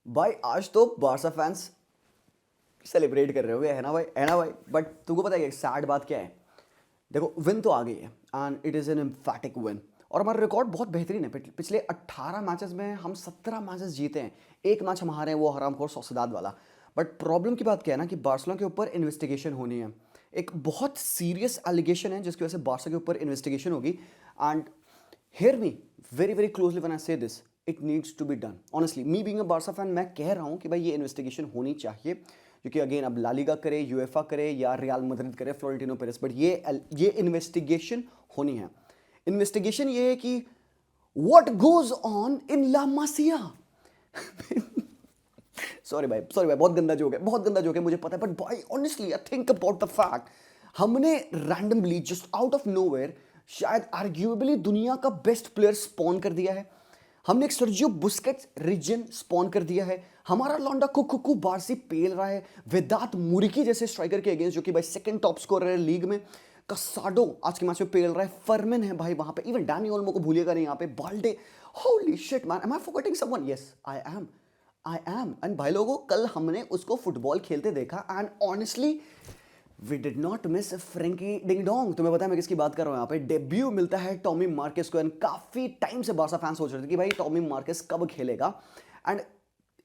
भाई आज तो बारसा फैंस सेलिब्रेट कर रहे होगे, है ना भाई, है ना भाई। बट तुमको पता है सैड बात क्या है? देखो, विन तो आ गई है and it is an एम्फैटिक win. और हमारा रिकॉर्ड बहुत बेहतरीन है। पिछले 18 मैचेस में हम 17 मैचेस जीते हैं। एक मैच हम हारे हैं, वो हरामखोर सोसिएदाद वाला। बट प्रॉब्लम की बात क्या है ना कि बार्सिलोना के ऊपर इन्वेस्टिगेशन होनी है। एक बहुत सीरियस एलिगेशन है जिसकी वजह से बार्सा के ऊपर इन्वेस्टिगेशन होगी। And hear me very very closely when I say this, it needs to be done. Honestly me being a Barca fan, मैं कह रहा हूँ कि भाई ये इन्वेस्टिगेशन होनी चाहिए। क्योंकि अगेन अब ला लीगा करे, यूएफा करे या रियल मैड्रिड करे, फ्लोरेंटिनो पेरेस, बट ये इन्वेस्टिगेशन होनी है। इन्वेस्टिगेशन ये है कि what goes on in La Masia. Sorry भाई, बहुत गंदा जोक है, बहुत गंदा जोक है, मुझे पता है। बट भाई honestly I think about the fact, हमने randomly just out of nowhere शायद आर्ग्यूएबली दुनिया का बेस्ट प्लेयर स्पॉन कर दिया है। हमने एक सर्जियो बुस्केट्स रीजन स्पॉन कर दिया है। हमारा लौंडा कुकू बारसी पेल रहा है वेदात मुरिकी जैसे स्ट्राइकर के अगेंस्ट, जो कि भाई सेकंड टॉप स्कोरर है लीग में। कसाडो आज के मैच में पेल रहा है। फर्मिन है भाई वहां पे। इवन डैनी ओल्मो को भूलिएगा नहीं यहाँ पे। Balde, holy shit man, am I forgetting someone? Yes I am and भाई लोगों, कल हमने उसको फुटबॉल खेलते देखा and honestly we did not miss Frenkie ding dong. तुम्हें पता है मैं किसकी बात कर रहा हूँ यहाँ पे? डेब्यू मिलता है टॉमी मार्केस को। एंड काफी टाइम से बार्सा फैंस सोच रहे थे कि भाई टॉमी मार्केस कब खेलेगा। And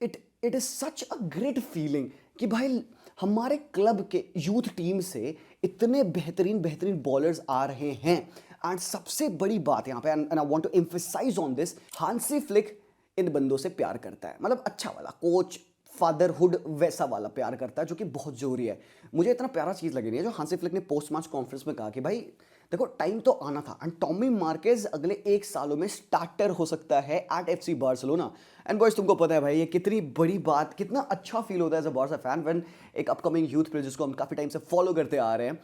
it it is such a great feeling कि भाई हमारे क्लब के यूथ टीम से इतने बेहतरीन बेहतरीन बॉलर्स आ रहे हैं। एंड सबसे बड़ी बात यहाँ पे, and I want to emphasise on this, Hansi Flick इन बंदों से प्यार करता है। मतलब अच्छा वाला कोच, फादरहुड वैसा वाला प्यार करता है, जो कि बहुत जरूरी है। मुझे इतना प्यारा चीज़ लगी नहीं है जो हांसी फ्लिक ने पोस्ट मैच कॉन्फ्रेंस में कहा कि भाई देखो, टाइम तो आना था एंड टॉमी मार्केज अगले 1 सालों में स्टार्टर हो सकता है at FC Barcelona. And boys, तुमको पता है भाई ये कितनी बड़ी बात, कितना अच्छा फील होता है as a Barca fan when एक अपकमिंग यूथ प्लेयर जिसको हम काफी टाइम से फॉलो करते आ रहे हैं,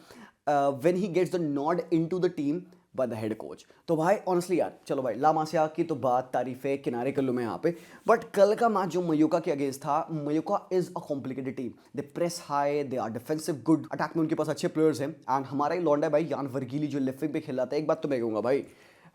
when he gets the nod into the team by the head coach. तो भाई ऑनेस्टली यार, चलो भाई ला मासिया की तो बात तारीफे किनारे कर लूँ मैं यहाँ पे। बट कल का मैच जो मयूका के अगेंस्ट था, Mallorca is a complicated team. They press high, they are defensive good, attack में उनके पास अच्छे प्लेयर्स हैं। एंड हमारा ही लौंडा है भाई यान वर्गीली जो लेफ्ट विंग पे खेलाता है। एक बात तो मैं कहूँगा भाई,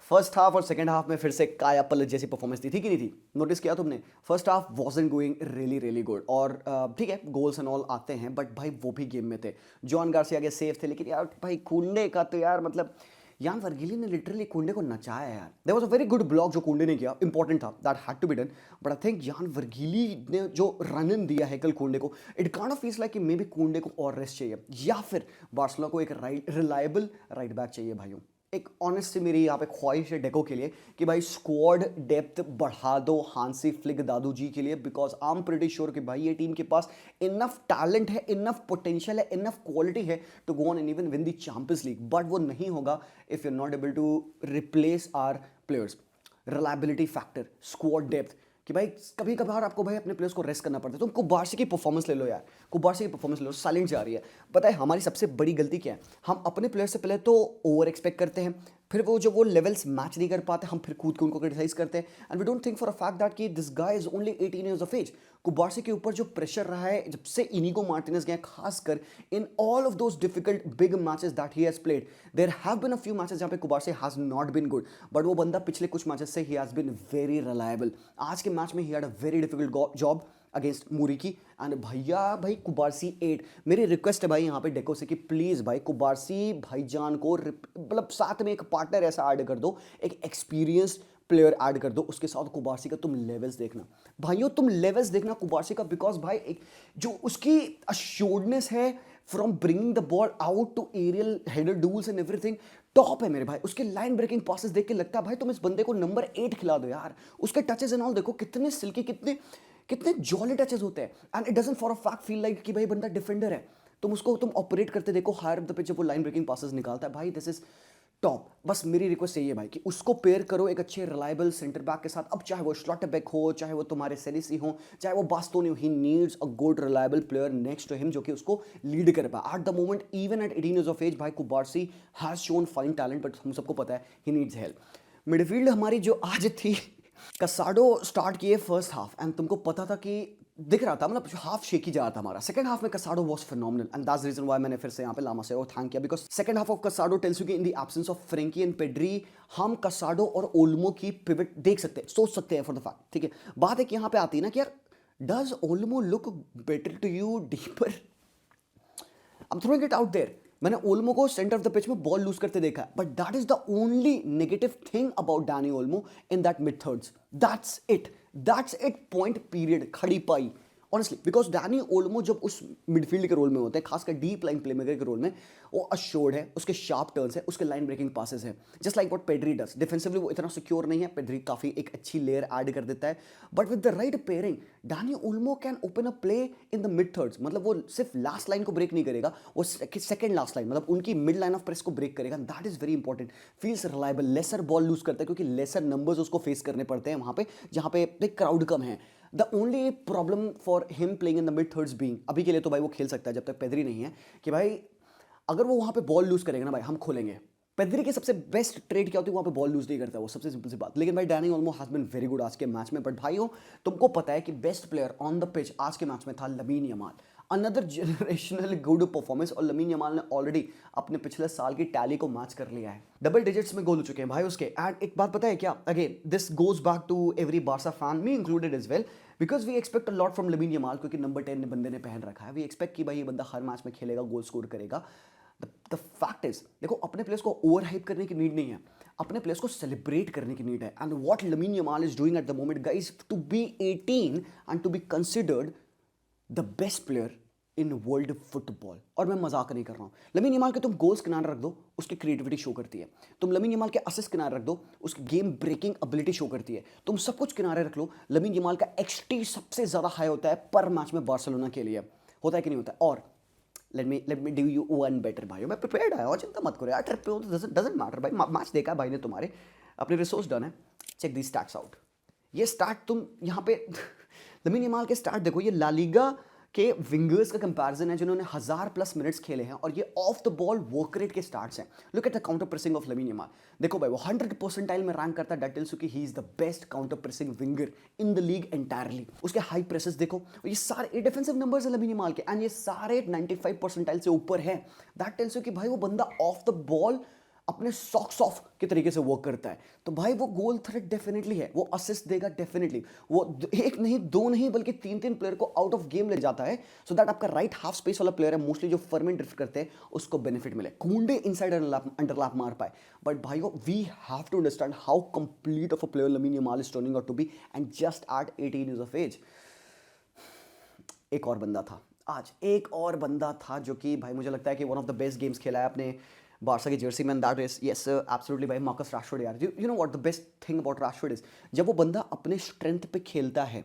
फर्स्ट हाफ और सेकंड हाफ में फिर से काया पलट जैसी परफॉर्मेंस थी कि नहीं थी? नोटिस किया तुमने? First half wasn't going really really good. और ठीक है, गोल्स एंड ऑल आते हैं, बट भाई वो भी गेम में थे। जॉन गार्सिया आगे सेफ थे, लेकिन यार भाई कुंडे का तो यार मतलब यान वर्गीली ने लिटरली कुंडे को नचाया यार। There was a very good block जो कुंडे ने किया, इंपॉर्टेंट था, that had to be done. But I think Jan Virgili ने जो रन इन दिया है कल कुंडे को, it kind of feels like कि मे बी कुंडे को और रेस्ट चाहिए, या फिर बार्सिलोना को एक रिलायबल राइट बैक चाहिए भाइयों। एक ऑनेस्ट से मेरी यहाँ पे ख्वाहिश है डेको के लिए कि भाई स्क्वाड डेप्थ बढ़ा दो हांसी फ्लिक दादू जी के लिए, because I am pretty sure कि भाई ये टीम के पास इनफ टैलेंट है, इनफ पोटेंशियल है, इनफ क्वालिटी है to go on and even win the Champions League. But वो नहीं होगा if you are not able to replace our players. Reliability factor, squad depth, कि भाई कभी कभार आपको भाई अपने प्लेयर्स को रेस्ट करना पड़ता है। तुम कुबार्सी की परफॉर्मेंस ले लो यार, कुबार्सी की परफॉर्मेंस ले लो, साइलेंट जा रही है। पता है हमारी सबसे बड़ी गलती क्या है? हम अपने प्लेयर से पहले तो ओवर एक्सपेक्ट करते हैं, फिर वो लेवल्स मैच नहीं कर पाते, हम फिर कूद के उनको क्रिटिसाइज करते हैं। And we don't think for a fact that कि this guy is only 18 years of age. Cubarsi के ऊपर जो प्रेशर रहा है जब से इनिगो मार्टिनेज गए, खासकर in all of those difficult big matches that he has played, there have been a few matches जहां पे Cubarsi has not been good, but वो बंदा पिछले कुछ मैचेस से ही हैज बीन वेरी रिलायबल। आज के मैच में he had a very difficult job against Muriqi. And भैया भाई कुबार्सी 8, मेरी रिक्वेस्ट है भाई यहाँ पे डेको से कि प्लीज़ भाई कुबार्सी भाईजान को मतलब साथ में एक पार्टनर ऐसा ऐड कर दो, एक एक्सपीरियंस्ड प्लेयर ऐड कर दो उसके साथ। कुबार्सी का तुम लेवल्स देखना भाइयों, तुम लेवल्स देखना कुबार्सी का, बिकॉज भाई एक जो उसकी अश्योर्डनेस है from bringing the ball out to aerial header duels and everything, top है मेरे भाई। उसके लाइन ब्रेकिंग पासेस देख के लगता है भाई तुम इस बंदे को नंबर 8 खिला दो यार। उसके टचेस एंड ऑल देखो कितने सिल्की, कितने कितने जॉली टचेस होते हैं। And it doesn't for a fact feel like कि भाई बंदा डिफेंडर है। तुम ऑपरेट करते देखो हायर अप द पिच, वो लाइन ब्रेकिंग पासेस निकालता है भाई, दिस इज टॉप। बस मेरी रिक्वेस्ट यही है भाई कि उसको पेयर करो एक अच्छे रिलायबल सेंटर बैक के साथ। अब चाहे वो स्लॉटरबैक हो, चाहे वो तुम्हारे सेलिसी हो, चाहे वो बास्तोनी हो, he needs a good reliable player next to him जो कि उसको लीड कर पाए। At the moment even at 18 years of age भाई Cubarsi has shown fine talent, but हम सबको पता है ही नीड्स हेल्प। मिडफील्ड हमारी जो आज थी, कसाडो स्टार्ट किए फर्स्ट हाफ एंड तुमको पता था कि दिख रहा था, मतलब हाफ शेक ही जा रहा था हमारा। सेकंड हाफ में Casado was phenomenal and that's reason why मैंने फिर से यहाँ पे लामा से थैंक किया, because second half of Casado tells you कि in the absence of Frenkie and Pedri हम कसाडो और ओल्मो की पिवट देख सकते हैं, सोच सकते हैं फॉर द फैक्ट। ठीक है, बात है कि यहाँ पे आती है ना कि यार Does Olmo look better to you deeper? I'm throwing it out there. मैंने ओल्मो को सेंटर ऑफ द पिच में बॉल लूज करते देखा है, but that is the only negative thing about Danny Olmo in that mid thirds. That's it, point period, खड़ी पाई. Honestly, because Danny Olmo जब उस midfield के रोल में होते हैं, खासकर डीप लाइन प्लेमेकर के रोल में, वो अश्योर्ड है, उसके शार्प टर्न्स है, उसके लाइन ब्रेकिंग पासेस है, just like what Pedri does. Defensively वो इतना सिक्योर नहीं है, पेड्री काफी एक अच्छी लेयर ऐड कर देता है, but with the right pairing Danny Olmo can open a play in the mid thirds. मतलब वो सिर्फ लास्ट लाइन को ब्रेक नहीं करेगा, वो सेकंड लास्ट लाइन, मतलब उनकी मिड लाइन ऑफ प्रेस को ब्रेक करेगा. That is very important. Feels reliable, lesser ball loose करता है क्योंकि लेसर नंबर्स उसको फेस करने पड़ते हैं वहां पे जहां पे क्राउड कम है. The only problem for him playing in the mid thirds being, अभी के लिए तो भाई वो खेल सकता है जब तक पेद्री नहीं है, कि भाई अगर वो वहां पे बॉल लूज करेगा ना भाई, हम खोलेंगे. पेद्री के सबसे बेस्ट ट्रेड क्या होती है, वहां पे बॉल लूज नहीं करता वो, सबसे सिंपल सी बात. लेकिन भाई Dani Olmo has been very good आज के मैच में. बट भाइयों, तुमको पता है कि best player on the pitch आज के मैच में था lamin Yamal. Another generational good performance, और लमीन यमाल ने ऑलरेडी अपने पिछले साल की टैली को मैच कर लिया है. डबल डिजिट्स में गोल हो चुके हैं भाई उसके. एंड एक बात पता है क्या, again this goes back to every Barca fan, me included as well, because we expect a lot from Lamine Yamal, क्योंकि नंबर 10 ने बंदे ने पहन रखा है. वी एक्सपेक्ट कि भाई ये बंदा हर मैच में खेलेगा, गोल स्कोर करेगा. द फैक्ट इज, देखो अपने प्लेयर्स को ओवर हाइप करने की नीड नहीं है, अपने प्लेयर्स को सेलिब्रेट करने की नीड है. And what Lamine Yamal is doing at the moment guys, to be 18 and to be considered the best player in world football. और मैं मजाक नहीं कर रहा हूं. लमीन यमाल के तुम गोल्स किनारे रख दो, उसकी क्रिएटिविटी शो करती है. तुम लमीन यमाल के असिस्ट किनारे रख दो, उसकी गेम ब्रेकिंग एबिलिटी शो करती है. तुम सब कुछ किनारे रख लो, लमीन यमाल का एक्सटी सबसे ज्यादा हाई होता है पर मैच में बार्सिलोना के लिए. होता है कि नहीं होता है? और let me do you one better भाई. मैं प्रिपेयर्ड आया और चिंता मत करो यार, ट्रिप पे हो तो डजंट मैटर भाई. मैच देखा है भाई ने तुम्हारे, अपने रिसोर्स डन है. Check the stats out. ये स्टार्ट तुम यहाँ पे लमीन यमाल के स्टार्ट देखो, ये ला लीगा के विंगर्स का कंपैरिजन है जिन्होंने 1000+ मिनट्स खेले हैं, और ये off the ball work rate के स्टार्ट्स हैं. Look at the counter pressing of Lamine Yamal. देखो भाई वो 100% में रैंक करता है. दैट टेल्स यू कि he is the best counter pressing winger in the league entirely. उसके हाई प्रेसेस देखो, ये सारे डिफेंसिव नंबर्स हैं लमीन यमाल के, एंड ये सारे 95% से ऊपर है. दैट टेल्स यू कि भाई वो बंदा ऑफ द बॉल अपने सॉक्स ऑफ के तरीके से वर्क करता है. तो भाई वो गोल थ्रेट डेफिनेटली है, वो असिस्ट देगा डेफिनेटली. वो एक नहीं, दो नहीं, बल्कि तीन तीन प्लेयर को आउट ऑफ गेम ले जाता है, सो दैट आपका राइट हाफ स्पेस वाला प्लेयर है मोस्टली जो फर्मेंट ड्रिफ्ट करते हैं, उसको बेनिफिट मिले, कुंडे इनसाइड अंडरलैप मार पाए. बट भाइयों, we have to understand how complete of a player Lamine Yamal is turning out to be, and just at 18 years of age. एक और बंदा था आज, एक और बंदा था जो कि भाई मुझे लगता है कि one of the best games खेला है अपने बार्सा की जर्सी में. दैट इज यस एब्सोल्युटली भाई मार्कस राशफोर्ड. यार you know what the best thing about Rashford is, जब वो बंदा अपने स्ट्रेंथ पे खेलता है,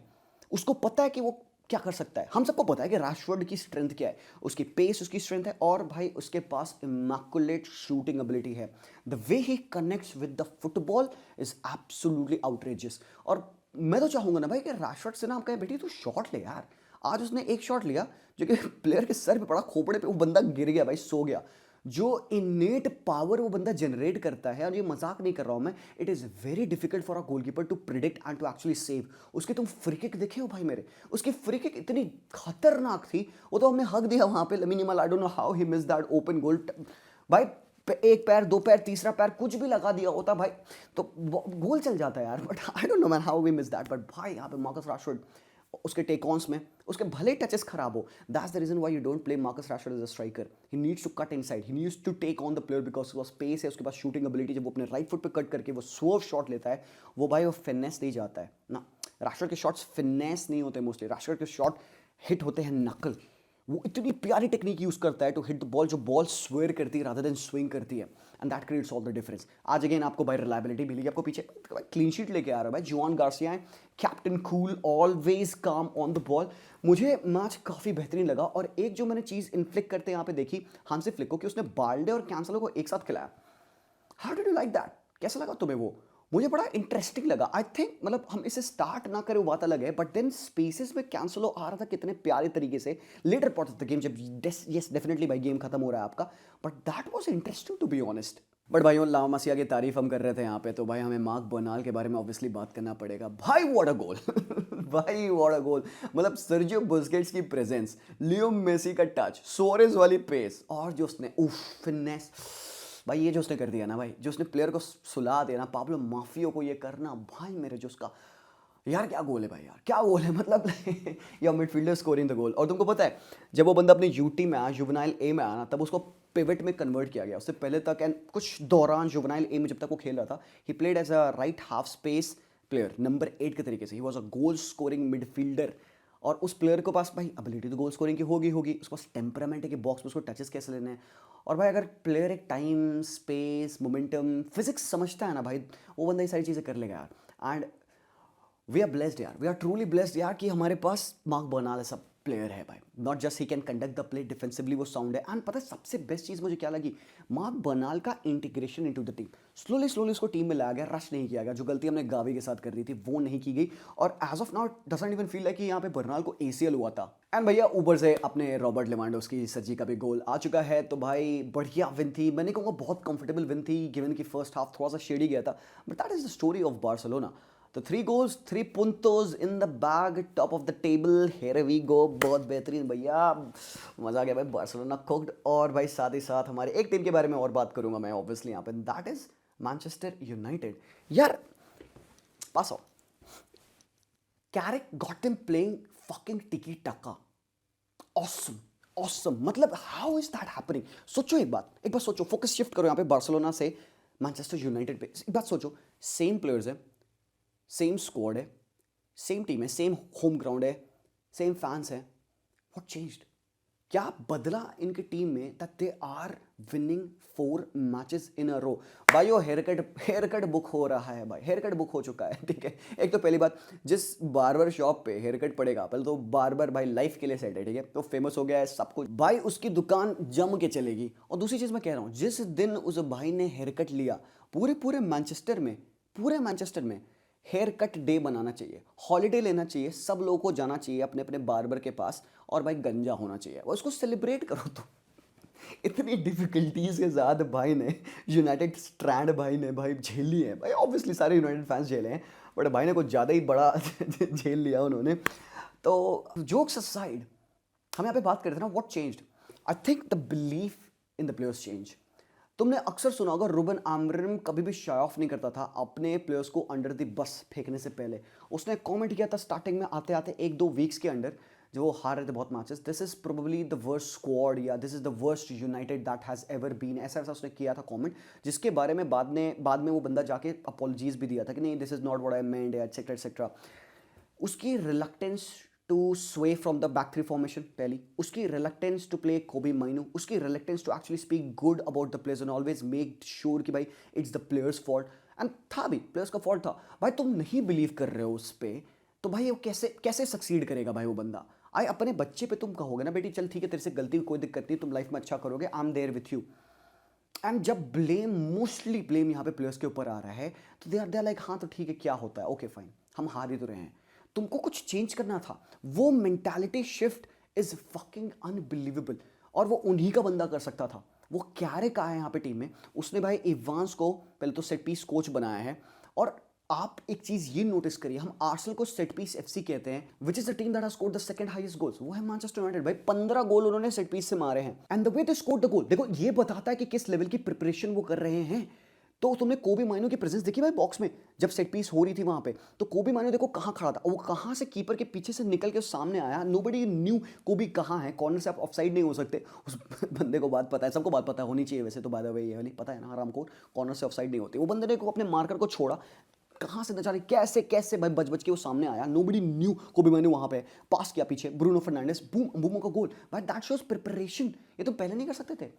उसको पता है कि वो क्या कर सकता है. हम सबको पता है कि राशफोर्ड की स्ट्रेंथ क्या है, उसकी पेस उसकी स्ट्रेंथ है, और भाई उसके पास इमैकुलेट शूटिंग एबिलिटी है. The way he connects with the football is absolutely outrageous. और मैं तो चाहूंगा ना भाई कि राशफोर्ड से ना आप कहें बेटी तू शॉट ले यार. आज उसने एक शॉट लिया जो कि प्लेयर के सर पे पड़ा, खोपड़े पे, वो बंदा गिर गया भाई, सो गया. जो इनेट पावर वो बंदा जनरेट करता है, और ये मजाक नहीं कर रहा हूं मैं, it is very difficult for a goalkeeper to predict and to actually save. उसके तुम फ्री किक देखे हो भाई मेरे, उसकी फ्री किक इतनी खतरनाक थी, वो तो हमने हक दिया वहां पे. Lamine Yamal, I don't know how he miss that open goal भाई. एक पैर, दो पैर, तीसरा पैर, कुछ भी लगा दिया होता भाई तो गोल चल जाता है यार. But I don't know man how we miss that. But भाई यहाँ पे मार्कस राशफोर्ड, उसके टेक ऑन्स में उसके भले टचेस खराब हो, that's the reason why you don't play Marcus Rashford as a striker. He needs to cut inside, he needs to take on the player, because उसके पास स्पेस है, उसके पास शूटिंग एबिलिटी. जब वो अपने राइट फुट पे कट करके वो स्वर्व शॉट लेता है, वो भाई वो फिनेस नहीं जाता है ना. राशफोर्ड के शॉट्स फिनेस नहीं होते मोस्टली, राशफोर्ड के शॉट हिट होते हैं नकल. वो इतनी प्यारी टेक्निक यूज करता है टू हिट द बॉल, जो बॉल स्वेयर करती है रादर देन स्विंग करती है, and that creates all the difference. आज अगेन आपको भाई रिलायबिलिटी मिली, आपको पीछे क्लीन शीट लेके आ रहा है भाई. जुआन गार्सिया है, कैप्टन कूल, ऑलवेज काम ऑन द बॉल. मुझे मैच काफ़ी बेहतरीन लगा. और एक जो मैंने चीज़ इन्फ्लिक्ट करते यहाँ पे देखी हांसी फ्लिक को, कि उसने बाल्डे और कैंसलो को एक साथ खिलाया. How did you like that? कैसा लगा तुम्हें वो? मुझे बड़ा इंटरेस्टिंग लगा. आई थिंक मतलब हम इसे स्टार्ट ना करें वो बात अलग है, बट देन स्पेसेस में कैंसलो आ रहा था कितने प्यारे तरीके से later part of the game, जब यस डेफिनेटली भाई गेम खत्म हो रहा है आपका, but that was interesting to be honest. But भाई लावा मसिया की तारीफ हम कर रहे थे यहाँ पे, तो भाई हमें मार्क बर्नाल के बारे में ऑब्वियसली बात करना पड़ेगा. भाई व्हाट अ गोल भाई व्हाट अ गोल. मतलब सर्जियो बुस्केट्स की प्रेजेंस, लियो मेसी का टच, सोरेस वाली पेस, और जो उसने उफ फिनेस भाई, ये जो उसने कर दिया ना भाई, जो उसने प्लेयर को सुला दिया ना, पाब्लो माफियो को ये करना भाई मेरे, जो उसका यार क्या गोल है भाई, यार क्या गोल है, मतलब या मिडफील्डर स्कोरिंग द गोल। और तुमको पता है जब वो बंदा अपने यूटी में आया, जुवेनाइल ए में आया ना, तब उसको पिवट में कन्वर्ट किया गया। उससे पहले तक एंड कुछ दौरान जुवेनाइल ए में जब तक वो खेल रहा था, he played as a right half space player, number 8 के तरीके से। He was a goal scoring midfielder. और उस प्लेयर के पास भाई एबिलिटी तो गोल स्कोरिंग की होगी, उसके पास टेम्परामेंट है कि बॉक्स में उसको टचेस कैसे लेने हैं। और भाई अगर प्लेयर एक टाइम, स्पेस, मोमेंटम, फिजिक्स समझता है ना भाई, वो बंदा ये सारी चीज़ें कर लेगा यार। एंड वी आर ब्लेस्ड यार, वी आर ट्रूली ब्लेस्ड यार कि हमारे पास मार्क बर्नाल ऐसा प्लेयर है भाई। Not just he can conduct the play, defensively वो साउंड है। एंड पता है सबसे बेस्ट चीज़ मुझे क्या लगी, मार्क बर्नाल का integration into the team. Slowly slowly उसको टीम में लाया गया, रश नहीं किया गया। जो गलती हमने गावी के साथ कर दी थी वो नहीं की गई। और as of now doesn't even feel like कि यहाँ पे बर्नाल को एसीएल हुआ था। एंड भैया ऊपर से अपने रॉबर्ट लेवांडोव्स्की सज्जी का भी गोल आ चुका है। तो भाई बढ़िया विन थी, मैंने कहूँगा बहुत कंफर्टेबल विन थी, गिवन कि फर्स्ट हाफ थोड़ा सा शेडी गया था, but that is the story of Barcelona. तो 3 goals, 3 puntos in the bag, top of the table, here we go। बहुत बेहतरीन भैया, मजा आ गया भाई, बार्सिलोना कुक्ड। और भाई साथ ही साथ हमारे एक टीम के बारे में और बात करूंगा मैं ऑब्वियसली यहाँ पे, दैट इज मैनचेस्टर यूनाइटेड। यार pass of Carrick got them playing fucking tiki taka, awesome awesome. मतलब हाउ इज दैट हैपनिंग? सोचो एक बात सोचो, फोकस शिफ्ट करो यहाँ पे बार्सिलोना से मैनचेस्टर यूनाइटेड पे। एक बात सोचो, सेम प्लेयर्स है, सेम स्क्वाड है, सेम टीम है, सेम होम ग्राउंड है, सेम फैंस है। What changed? क्या बदला इनकी टीम में that they are winning 4 matches in a row? भाई वो हेयर कट बुक हो रहा है भाई, हेयर कट बुक हो चुका है, ठीक है। एक तो पहली बात, जिस बार्बर शॉप पे हेयर कट पड़ेगा, पहले तो बार्बर भाई लाइफ के लिए सेट है, ठीक है, तो फेमस हो गया है सब कुछ भाई, उसकी दुकान जम के चलेगी। और दूसरी चीज़ मैं कह रहा हूँ, जिस दिन उस भाई ने हेयर कट लिया, पूरे मैनचेस्टर में हेयर कट डे बनाना चाहिए, हॉलीडे लेना चाहिए, सब लोगों को जाना चाहिए अपने अपने बार्बर के पास, और भाई गंजा होना चाहिए, और उसको सेलिब्रेट करो। तो इतनी डिफिकल्टीज के साथ भाई ने, यूनाइटेड स्ट्रैंड भाई ने भाई झेल लिए हैं भाई, ऑब्वियसली सारे यूनाइटेड फैंस झेले हैं, बट भाई ने कुछ ज़्यादा ही बड़ा झेल लिया उन्होंने। तो जोक्स असाइड, हम यहाँ पे बात करते थे ना what changed. I think the belief in the players change. तुमने अक्सर सुना होगा रूबन आमरिम कभी भी शाय ऑफ नहीं करता था अपने प्लेयर्स को अंडर द बस फेंकने से पहले। उसने कमेंट किया था स्टार्टिंग में आते आते 1-2 वीक्स के अंदर, जो वो हार रहे थे बहुत matches, this is probably the worst squad, या this is the worst United that has ever been, ऐसा ऐसा उसने किया था कमेंट, जिसके बारे में बाद में वो बंदा जाके अपॉलॉजीज भी दिया था कि नहीं this is not what I meant, etcetera etcetera. उसकी reluctance to sway from the back three formation, पहली उसकी reluctance to play Kobbie Mainoo, उसकी reluctance to actually speak good about the players and always make sure कि भाई it's the players fault, and था भी players का fault था। भाई तुम नहीं बिलीव कर रहे हो उस पर, तो भाई वो कैसे कैसे सक्सीड करेगा भाई वो बंदा? आई अपने बच्चे पे तुम कहोगे ना बेटी चल ठीक है तेरे से गलती, कोई दिक्कत नहीं, तुम लाइफ में अच्छा करोगे, I am there with you. And जब ब्लेम, मोस्टली ब्लेम यहाँ पे प्लेयर्स के ऊपर आ रहा है, तो दे आर लाइक हाँ तो ठीक है क्या होता है, ओके फाइन, हम हार ही तो रहे हैं, तुमको कुछ चेंज करना था। वो mentality shift is fucking unbelievable, और वो उन्हीं का बंदा कर सकता था। वो कैरिक आया यहाँ पे टीम में, उसने भाई इवांस को पहले तो सेट पीस कोच बनाया है। और आप एक चीज ये नोटिस करिए, हम आर्सेनल को सेट पीस एफसी कहते हैं, which is the team that has scored the second highest goals, वो है मैनचेस्टर यूनाइटेड। भाई 15 गोल उन्होंने सेट पीस से मारे हैं, and the way they scored the goal, देखो ये बताता है कि किस लेवल की प्रिपरेशन वो कर रहे हैं। तो तुमने कोबी माइनो की प्रेजेंस देखी भाई बॉक्स में, जब सेट पीस हो रही थी वहां पे, तो कोबी माइनो देखो कहां खड़ा था, वो कहां से कीपर के पीछे से निकल के सामने आया, नोबडी न्यू कोबी कहां है, कॉर्नर से आप ऑफसाइड नहीं हो सकते। उस बंदे को बात पता है, सबको बात पता होनी चाहिए वैसे तो, बाय द वे ये वाली पता है ना आराम को, कॉर्नर से ऑफसाइड नहीं होती। वो बंदे ने को अपने मार्कर को छोड़ा, कहां से नजारे कैसे कैसे भाई बच के वो सामने आया, नोबडी न्यू कोबी माइनो वहां पे, पास किया पीछे, ब्रूनो फर्नांडिस, बूम बूमो का गोल। भाई दैट शोज प्रिपरेशन, ये तो पहले नहीं कर सकते थे।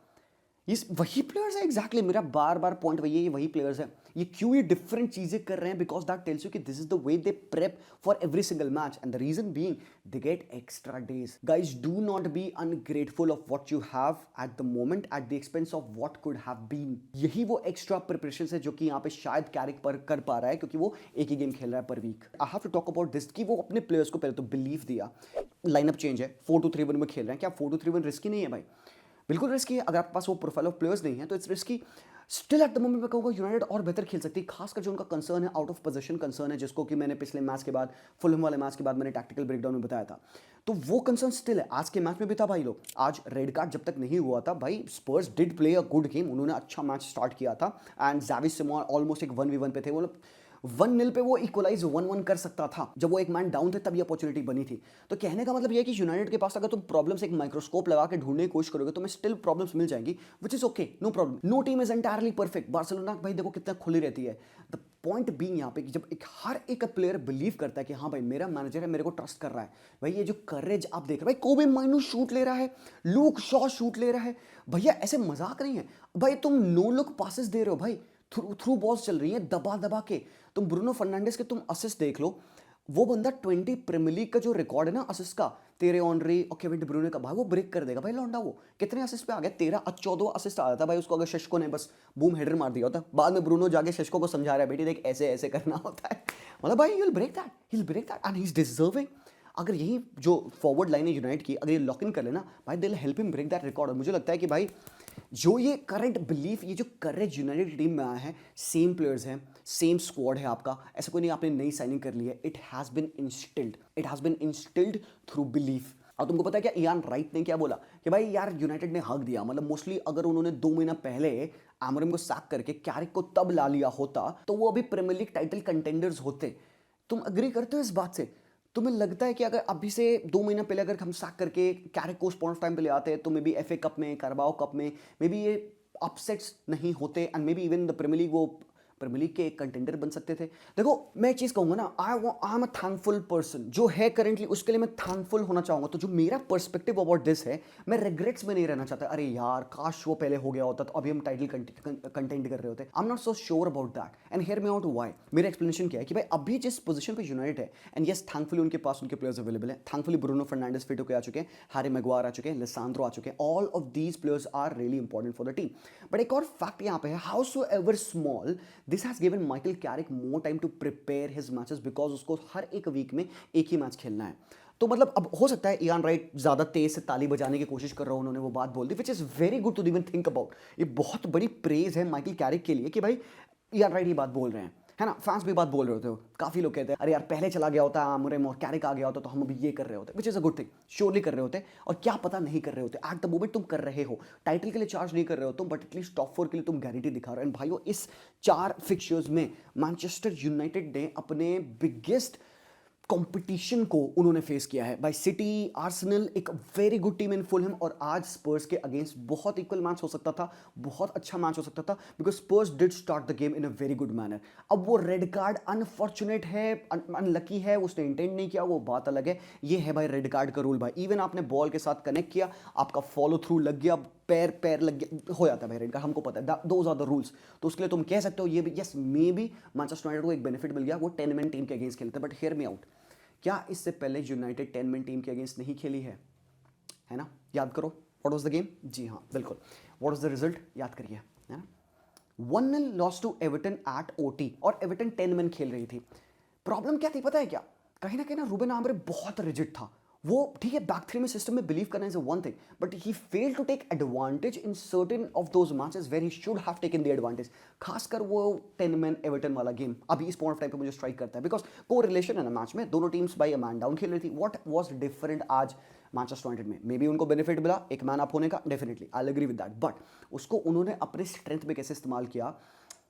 ये वही प्लेयर्स है एग्जैक्टली, मेरा बार बार पॉइंट वही है, ये वही प्लेयर्स है। ये क्यों ये डिफरेंट चीजें कर रहे हैं, बिकॉज दैट टेल्स यू कि this is the way they prep for every single match, and the reason being they get extra days. Guys do not be ungrateful of what you have at the moment at the expense of what could have been. यही वो extra preparation है जो कि यहाँ पे शायद Carrick पर कर पा रहा है, क्योंकि वो एक ही गेम खेल रहा है पर week. I have to talk about this कि वो अपने प्लेयर्स को पहले तो बिलीव दिया। लाइनअप चेंज है, 4-2-3-1 में खेल रहे हैं, क्या 4-2-3-1 रिस्की नहीं है भाई? बिल्कुल रिस्की है, अगर आपके पास वो प्रोफाइल ऑफ प्लेयर्स नहीं है तो it's risky. Still at the moment मैं कहूँगा यूनाइटेड और बेहतर खेल सकती है, खासकर जो उनका कंसर्न है आउट ऑफ पोजीशन कंसर्न है, जिसको कि मैंने पिछले मैच के बाद, फुलहम वाले मैच के बाद मैंने टैक्टिकल ब्रेकडाउन में बताया था। तो वो कंसर्न स्टिल है, आज के मैच में भी था भाई। लोग आज रेड कार्ड जब तक नहीं हुआ था भाई, Spurs did play a good game, उन्होंने अच्छा मैच स्टार्ट किया था, एंड ज़ावी सिमोन ऑलमोस्ट एक 1v1 पे थे वो लोग। 1-0 पे वो इक्वलाइज 1-1 कर सकता था, जब वो एक मैन डाउन थे तब ये अपॉर्चुनिटी बनी थी। तो कहने का मतलब ये है कि यूनाइटेड के पास अगर तुम प्रॉब्लम्स एक माइक्रोस्कोप लगा के ढूंढने की कोशिश करोगे तो मैं स्टिल प्रॉब्लम्स मिल जाएंगी, which is okay, no problem. No team is entirely perfect. Barcelona भाई देखो कितना खुली रहती है। द पॉइंट बीइंग यहाँ पे कि जब हर एक प्लेयर बिलीव करता है कि हाँ भाई मेरा मैनेजर है, मेरे को ट्रस्ट कर रहा है, भाई ये जो करेज आप देख रहे हो, भाई कोबे माइनू शूट ले रहा है, लूक शॉ शूट ले रहा है, भैया ऐसे मजाक नहीं है भाई। तुम नो लुक पासेस दे रहे हो भाई, थ्रू थ्रू बॉल्स चल रही हैं दबा दबा के। तुम ब्रूनो फर्नांडिस के तुम असिस्ट देख लो, वो बंदा 20 प्रीमियर लीग का जो रिकॉर्ड है ना असिस्ट का, तेरे ऑनरी और केविन डी ब्रूने का, भाई वो ब्रेक कर देगा भाई लौंडा। वो कितने असिस्ट पे आ गया, 14 असिस्ट आया था भाई उसको, अगर शशको ने बस बूम हेडर मार दिया होता। बाद में ब्रूनो जाके शशको को समझा रहा है, बेटी देख ऐसे ऐसे करना होता है। मतलब भाई he will break that, he will break that and he is deserving. अगर यही जो फॉरवर्ड लाइन है यूनाइटेड की, अगर ये लॉक इन कर लेना भाई, they will help him break that record. और मुझे लगता है कि भाई जो ये करंट बिलीफ, ये जो करेज यूनाइटेड टीम में आया है, सेम प्लेयर्स हैं, सेम स्क्वाड है आपका, ऐसा कोई नहीं आपने नई साइनिंग कर ली है। It has been instilled through belief. और तुमको पता है क्या इयान राइट ने क्या बोला कि भाई यार यूनाइटेड ने हक दिया, मतलब मोस्टली अगर उन्होंने 2 महीना पहले आमोरिम को सैक करके कैरिक को तब ला लिया होता तो वो अभी प्रीमियर लीग टाइटल कंटेंडर्स होते। तुम अग्री करते हो इस बात से? तुम्हें लगता है कि अगर अभी से 2 महीना पहले अगर हम सैक करके कैरिक को उस पॉइंट ऑफ टाइम पे ले आते तो मे बी एफए कप में, करबाओ कप में मे बी ये अपसेट्स नहीं होते and maybe even the Premier League, वो प्रीमियर लीग के एक कंटेंडर बन सकते थे। देखो मैं एक चीज़ कहूँगा ना, I am a thankful person, जो है करेंटली उसके लिए मैं थैंकफुल होना चाहूँगा। तो जो मेरा पर्सपेक्टिव अबाउट दिस है, मैं रिग्रेट्स में नहीं रहना चाहता, अरे यार काश वो पहले हो गया होता तो अभी हम टाइटल कंटेंट कर रहे होते। I am not so sure about that and hear me out why. मेरा एक्सप्लेनेशन क्या है कि भाई अभी जिस पोजीशन पे यूनाइटेड है, एंड यस थैंकफुली उनके पास उनके प्लेयर्स अवेलेबल है, थैंकफुली ब्रूनो फर्नांडिस फिट होकर आ चुके हैं, हैरी मैग्वायर आ चुके हैं, लिसांड्रो आ चुके हैं, all of these players are really important for the team. But एक और फैक्ट यहाँ पे है, how so ever small, this has given Michael Carrick more time to prepare his matches, because उसको हर एक वीक में एक ही मैच खेलना है। तो मतलब अब हो सकता है इयान राइट ज्यादा तेज से ताली बजाने की कोशिश कर रहा हूं, उन्होंने वो बात बोल दी, which is very good to even think about. ये बहुत बड़ी प्रेज है माइकल कैरिक के लिए कि भाई इयान राइट ये बात बोल रहे हैं, है ना। फैंस भी बात बोल रहे होते हो, काफी लोग कहते हैं अरे यार पहले चला गया होता आमोरिम और कैरिक आ गया होता तो हम अभी ये कर रहे होते, which is a good thing, surely कर रहे होते। और क्या पता नहीं कर रहे होते, एट द मोमेंट तुम कर रहे हो, टाइटल के लिए चार्ज नहीं कर रहे हो तुम, बट एटलीस्ट टॉप 4 के लिए तुम गारंटी दिखा रहे हो। एंड भाइयों इस 4 फिक्चर्स में मैनचेस्टर यूनाइटेड ने अपने बिगेस्ट कंपटीशन को उन्होंने फेस किया है। बाय सिटी, आर्सेनल, एक वेरी गुड टीम इन फुलहम, और आज स्पर्स के अगेंस्ट बहुत इक्वल मैच हो सकता था, बहुत अच्छा मैच हो सकता था, because Spurs did start the game in a very good manner. अब वो रेड कार्ड अनफॉर्चुनेट है, अनलकी है, उसने इंटेंट नहीं किया, वो बात अलग है। ये है भाई रेड कार्ड का रूल भाई, इवन आपने बॉल के साथ कनेक्ट किया, आपका फॉलो थ्रू लग गया, पैर लग गया, हो जाता है भाई रेड कार्ड, हमको पता है, दोज आर द रूल्स। तो उसके लिए तुम कह सकते हो ये भी, yes may be Manchester United को एक बेनिफिट मिल गया, वो 10 मैन टीम के अगेंस्ट खेलते हैं। बट हियर मी आउट, क्या इससे पहले यूनाइटेड 10 मैन टीम के अगेंस्ट नहीं खेली है ना? याद करो व्हाट वाज द गेम। जी हाँ बिल्कुल, व्हाट वाज द रिजल्ट, याद करिए, है ना। 1-0 loss to Everton at OT, और एवर्टन 10 मैन खेल रही थी। प्रॉब्लम क्या थी पता है क्या? कहीं ना रूबेन आमोरिम बहुत रिजिड था। वो ठीक है बैक थ्री में सिस्टम में बिलीव करना is one thing, but he fail to take advantage in certain of those matches where he should have taken the advantage. खासकर वो 10 मैन एवर्टन वाला गेम अभी इस पॉइंट ऑफ टाइम पे मुझे स्ट्राइक करता है, बिकॉज को रिलेशन है ना मैच में, दोनों teams by a man down खेल रही थी। व्हाट वाज डिफरेंट आज मैनचेस्टर यूनाइटेड में? मे बी उनको बेनिफिट मिला एक मैन अप होने का, definitely I agree with that, but उसको उन्होंने अपने स्ट्रेंथ में कैसे इस्तेमाल किया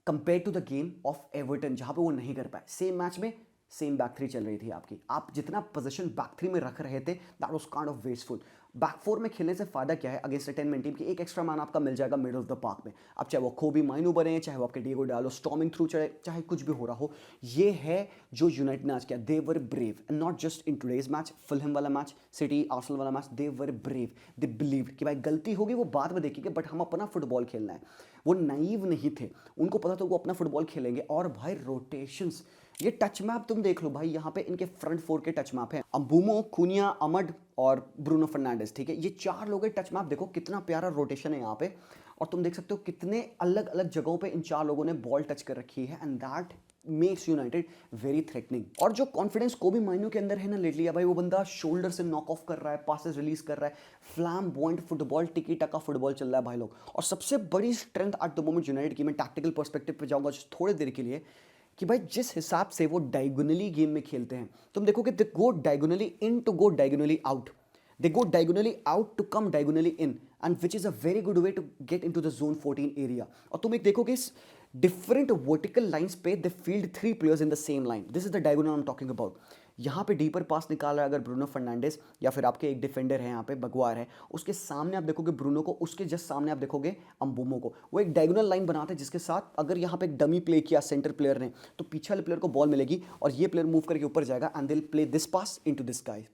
compare to the game of Everton, जहां पे वो नहीं कर पाए। सेम मैच में सेम बैक थ्री चल रही थी आपकी, आप जितना पोजीशन बैक थ्री में रख रहे थे that was kind of wasteful. Back four में खेलने से फायदा क्या है? अगेंस्ट 10 मैन टीम की एक एक्स्ट्रा मैन आपका मिल जाएगा मिडल ऑफ द पार्क में। अब चाहे वो कोबी माइनू बने, चाहे वो आपके डिएगो डालो स्टॉर्मिंग थ्रू चढ़े, चाहे कुछ भी हो रहा हो, ये है जो यूनाइटेड ने आज किया। They were brave and not just in today's match, Fulham वाला मैच, सिटी आर्सेनल वाला match, they were brave, they believed कि भाई गलती होगी वो बाद में देखेंगे, बट हम अपना फुटबॉल खेलना है। वो नाइव नहीं थे, उनको पता था वो अपना फुटबॉल खेलेंगे। और भाई रोटेशंस, ये टच मैप तुम देख लो भाई, यहाँ पे इनके फ्रंट फोर के टच मैप है, अंबुमो, कुनिया, अमड और ब्रूनो फर्नांडिस, ठीक है, ये 4 लोगों के टच मैप देखो, कितना प्यारा रोटेशन है यहाँ पे। और तुम देख सकते हो कितने अलग अलग जगहों पे इन 4 लोगों ने बॉल टच कर रखी है, and that makes United very threatening. और जो कॉन्फिडेंस कोबी माइनो के अंदर है ना लेट लिया भाई, वो बंदा शोल्डर से नॉक ऑफ कर रहा है, पासेस रिलीज कर रहा है, फ्लैम्बॉयंट फुटबॉल, टिकी टका फुटबॉल चल रहा है भाई लोग। और सबसे बड़ी strength eight the moment United की, मैं टैक्टिकल पर्सपेक्टिव पे जाऊंगा थोड़ी देर के लिए, कि भाई जिस हिसाब से वो डायगोनली गेम में खेलते हैं, तुम देखोगे they go diagonally in to go diagonally out, they go diagonally out to come diagonally in, and which is a very good way to get into the zone 14 area। और तुम एक देखोगे different vertical lines पे they field 3 players in the same line. This is the diagonal I am talking about. यहाँ पे deeper पास निकाल रहा है अगर ब्रूनो फर्नांडिस या फिर आपके एक डिफेंडर है यहाँ पे बगवार है, उसके सामने आप देखोगे ब्रूनो को, उसके जस्ट सामने आप देखोगे अम्बुमो को. वो एक डायगोनल लाइन बनाते हैं जिसके साथ अगर यहाँ पे एक डमी प्ले किया सेंटर प्लेयर ने तो पीछे वाले प्लेयर को बॉल मिलेगी और ये प्लेयर मूव करके ऊपर जाएगा and they will play this pass into this guy.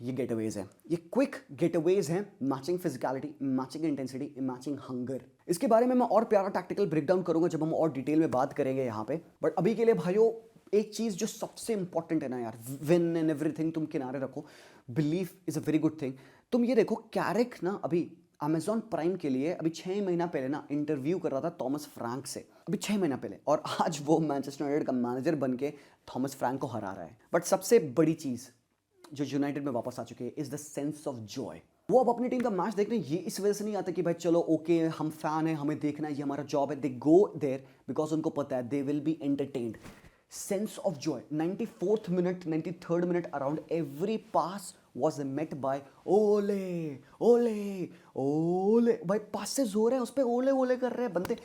ये गेटअवेज है, ये क्विक गेटअवेज हैं, matching physicality, matching intensity, matching hunger. इसके बारे में मैं और प्यारा टैक्टिकल ब्रेकडाउन करूंगा जब हम और डिटेल में बात करेंगे यहाँ पे. बट अभी के लिए भाइयों एक चीज जो सबसे इंपॉर्टेंट है ना यार, विन एंड एवरीथिंग तुम किनारे रखो, belief is a very good thing. तुम ये देखो कैरिक ना अभी अमेजॉन प्राइम के लिए अभी 6 महीना पहले ना इंटरव्यू कर रहा था थॉमस फ्रैंक से, अभी 6 महीना पहले, और आज वो मैनचेस्टर यूनाइटेड का मैनेजर बन के थॉमस फ्रैंक को हरा रहा है. बट सबसे बड़ी चीज जो यूनाइटेड में वापस आ चुके हैं is the sense of Joy. वो अब अपनी टीम का मैच देखने ये इस वजह से नहीं आता कि भाई चलो ओके हम फैन है हमें देखना है ये हमारा जॉब है. दे गो देयर बिकॉज उनको पता है they will be entertained. Sense of Joy. 94th minute 93rd minute around every pass was met by ओले ओले ओले. भाई पासेस हो रहे हैं उस पर ओले ओले कर रहे हैं बंदे.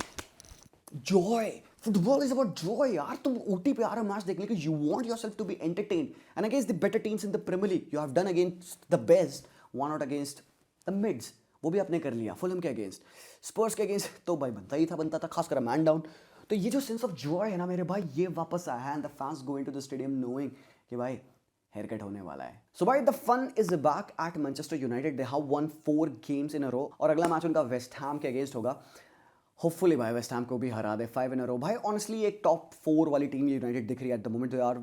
Joy. Football is about Joy यार. तुम ओटी पे आ रहे हो मैच देखने के, you want yourself to be entertained and against the better teams in the Premier League you have done against the best, one out against the mids, वो भी आपने कर लिया. फुलहम के अगेंस्ट, स्पर्स के अगेंस्ट तो भाई बनता था खासकर मैन डाउन. तो ये जो सेंस ऑफ जॉय है ना मेरे भाई, ये वापस आया है and the fans going to the stadium knowing कि भाई हेयर कट होने वाला है. सो भाई the fun is back at Manchester United. They have won 4 games in a row और अगला मैच उनका वेस्ट हैम के अगेंस्ट होगा. होपफुली भाई वेस्ट हैम को भी हरा दे 5 इन अ रो. भाई ऑनेस्टली एक टॉप 4 वाली टीम यूनाइटेड दिख रही है at the moment. They are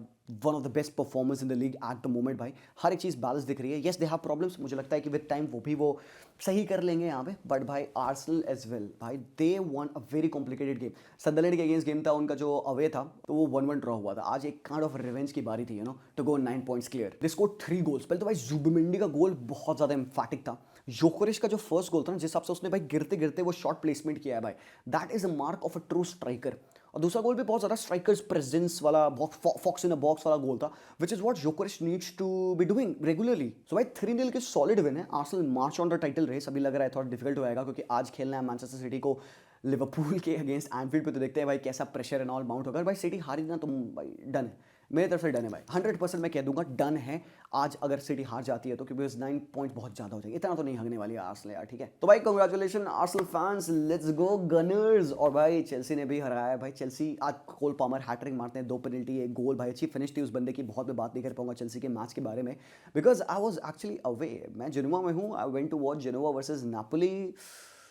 one of the best performers in the league at the moment. भाई हर एक चीज़ बैलेंस दिख रही है. येस दे हैव प्रॉब्लम्स, मुझे लगता है कि विद टाइम वो सही कर लेंगे यहाँ पे. बट भाई आर्सेनल एज वेल, भाई they won a very complicated game. Sunderland के अगेंस्ट गेम था उनका जो अवे था तो वो 1-1 ड्रॉ हुआ था. आज एक काइंड ऑफ रिवेंज की बारी थी to go 9 points clear. They scored 3 goals. पहले तो भाई जुबिमेंडी का गोल बहुत ज़्यादा एम्फैटिक था. योकेरेश का जो फर्स्ट गोल था ना जिस हिसाब से उसने भाई गिरते गिरते वो शॉट प्लेसमेंट किया है भाई, that is a mark of a true striker. और दूसरा गोल भी बहुत ज़्यादा स्ट्राइकर्स प्रेजेंस वाला फॉक्स इन अ बॉक्स वाला गोल था which is what Gyokeres needs to be doing regularly. So भाई 3-0 के सॉलिड विन है. Arsenal march on the title race. अभी लग रहा है थोड़ा डिफिकल्ट होएगा क्योंकि आज खेलना है मैनचेस्टर सिटी को लिवरपूल के अगेंस्ट एनफील्ड पे. तो देखते हैं भाई कैसा प्रेशर एंड ऑल माउंट होगा. भाई सिटी हारी ना तुम भाई डन है, मेरी तरफ से डन है भाई. 100% मैं कह दूंगा डन है आज अगर सिटी हार जाती है तो, क्योंकि 9 पॉइंट बहुत ज़्यादा हो जाएंगे. इतना तो नहीं हगने वाली है आर्सेनल यार, ठीक है. तो भाई congratulation Arsenal fans, let's go Gunners. और भाई चेल्सी ने भी हराया है भाई. चेल्सी आज कोल पामर हैट्रिक मारते हैं, 2 पेनल्टी 1 गोल. भाई अच्छी फिनिश थी उस बंदे की. बहुत मैं बात नहीं कर पाऊंगा चेल्सी के मैच के बारे में because I was actually away. मैं जेनोवा में हूँ. I went to watch Genoa versus Napoli.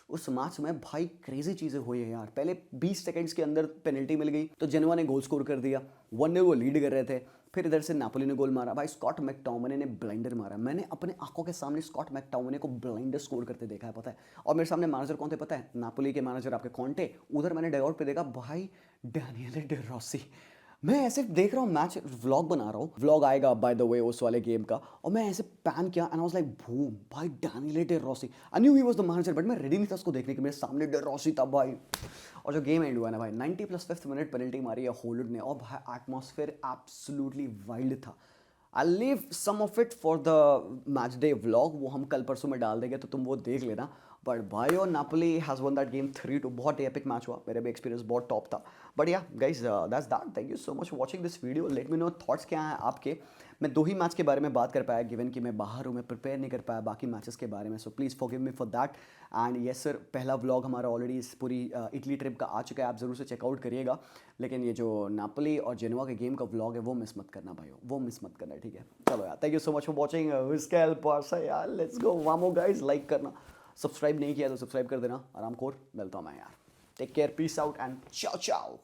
उस मैच में भाई क्रेजी चीज़ें हुई है यार. पहले 20 सेकंड्स के अंदर पेनल्टी मिल गई तो जेनोवा ने गोल स्कोर कर दिया. 1-0 वो लीड कर रहे थे. फिर इधर से नापोली ने गोल मारा. भाई स्कॉट मैकटोमिने ने ब्लाइंडर मारा. मैंने अपने आंखों के सामने स्कॉट मैकटोमिने को ब्लाइंडर स्कोर करते देखा है, पता है. और मेरे सामने मैनेजर कौन थे पता है? नापोली के मैनेजर आपके कॉन्टे. उधर मैंने डगआउट पे देखा भाई डैनियल डे रोसी. मैं ऐसे देख रहा हूँ मैच, व्लॉग बना रहा हूँ, व्लॉग आएगा बाय द वे उस वाले गेम का, और मैं ऐसे पैन किया and I was like boom भाई Daniele De Rossi. I knew he was the manager but मैं रेडी नहीं था उसको देखने के. मेरे सामने डे रोसी था भाई. और जो गेम एंड हुआ ना भाई 90+5th मिनट पेनल्टी मारी है हॉलवुड ने. और भाई एटमॉस्फेयर एब्सोल्युटली वाइल्ड था. I leave some of it for the match day vlog, वो हम कल परसों में डाल देंगे तो तुम वो देख लेना. बट भाई और Napoli has one that game 3-2. बहुत एपिक मैच हुआ. मेरे भी एक्सपीरियंस बहुत टॉप था. But yeah guys that's that. Thank you so much for watching this video. Let me know thoughts क्या हैं आपके. मैं 2 ही मैच के बारे में बात कर पाया गिवन कि मैं बाहर हूँ, मैं प्रिपेयर नहीं कर पाया बाकी मैचेस के बारे में. So please forgive me for that. And yes sir, पहला व्लॉग हमारा ऑलरेडी इस पूरी इटली ट्रिप का आ चुका है. आप ज़रूर से चेकआउट करिएगा. लेकिन ये जो नापोली और जेनोवा के गेम का व्लॉग है वो मिस मत करना भाई, वो मिस मत करना, ठीक है. चलो यार, thank you so much for watching visca Barca यार. Let's go vamos guys. Like करना, सब्सक्राइब नहीं किया तो सब्सक्राइब कर देना. आराम खोर मिलता हूँ मैं यार. Take care, peace out and ciao चाओ.